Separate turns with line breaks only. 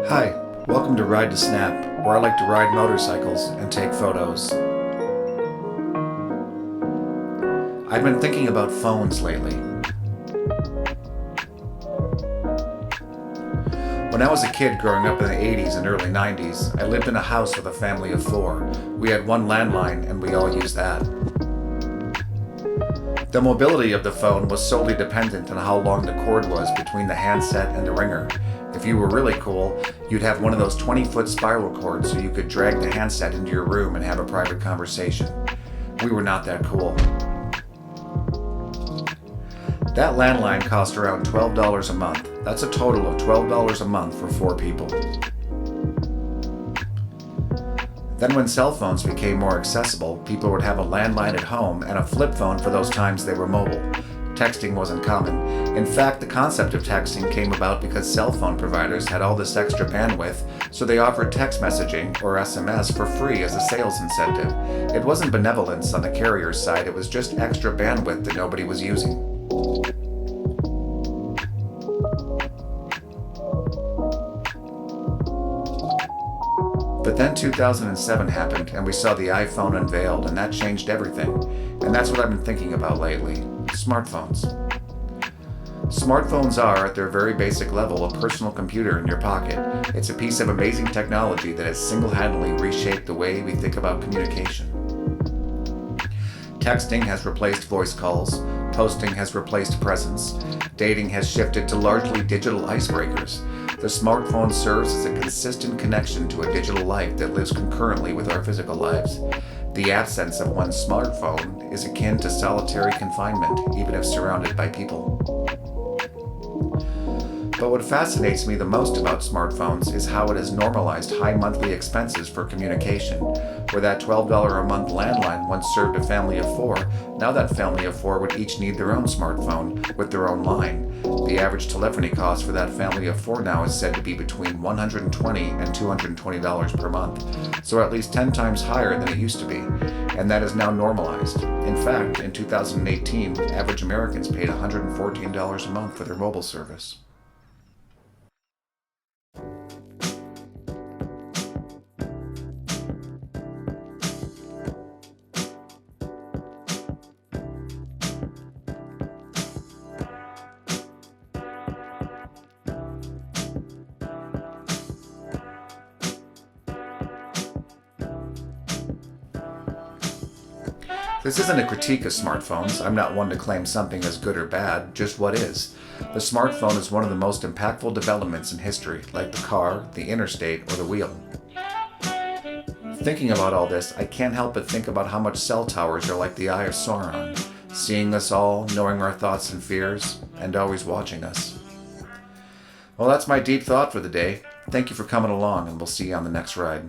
Hi, welcome to Ride to Snap, where I like to ride motorcycles and take photos. I've been thinking about phones lately. When I was a kid growing up in the 80s and early 90s, I lived in a house with a family of 4. We had one landline and we all used that. The mobility of the phone was solely dependent on how long the cord was between the handset and the ringer. If you were really cool, you'd have one of those 20-foot spiral cords so you could drag the handset into your room and have a private conversation. We were not that cool. That landline cost around $12 a month. That's a total of $12 a month for 4 people. Then when cell phones became more accessible, people would have a landline at home and a flip phone for those times they were mobile. Texting wasn't common. In fact, the concept of texting came about because cell phone providers had all this extra bandwidth, so they offered text messaging, or SMS, for free as a sales incentive. It wasn't benevolence on the carrier's side, it was just extra bandwidth that nobody was using. But then 2007 happened and we saw the iPhone unveiled, and that changed everything. And that's what I've been thinking about lately. Smartphones. Smartphones are, at their very basic level, a personal computer in your pocket. It's a piece of amazing technology that has single-handedly reshaped the way we think about communication. Texting has replaced voice calls, posting has replaced presence, dating has shifted to largely digital icebreakers. The smartphone serves as a consistent connection to a digital life that lives concurrently with our physical lives. The absence of one's smartphone is akin to solitary confinement, even if surrounded by people. But what fascinates me the most about smartphones is how it has normalized high monthly expenses for communication. Where that $12 a month landline once served a family of 4, now that family of 4 would each need their own smartphone with their own line. The average telephony cost for that family of 4 now is said to be between $120 and $220 per month, so at least 10 times higher than it used to be, and that is now normalized. In fact, in 2018, average Americans paid $114 a month for their mobile service. This isn't a critique of smartphones. I'm not one to claim something as good or bad, just what is. The smartphone is one of the most impactful developments in history, like the car, the interstate, or the wheel. Thinking about all this, I can't help but think about how much cell towers are like the Eye of Sauron, seeing us all, knowing our thoughts and fears, and always watching us. Well, that's my deep thought for the day. Thank you for coming along, and we'll see you on the next ride.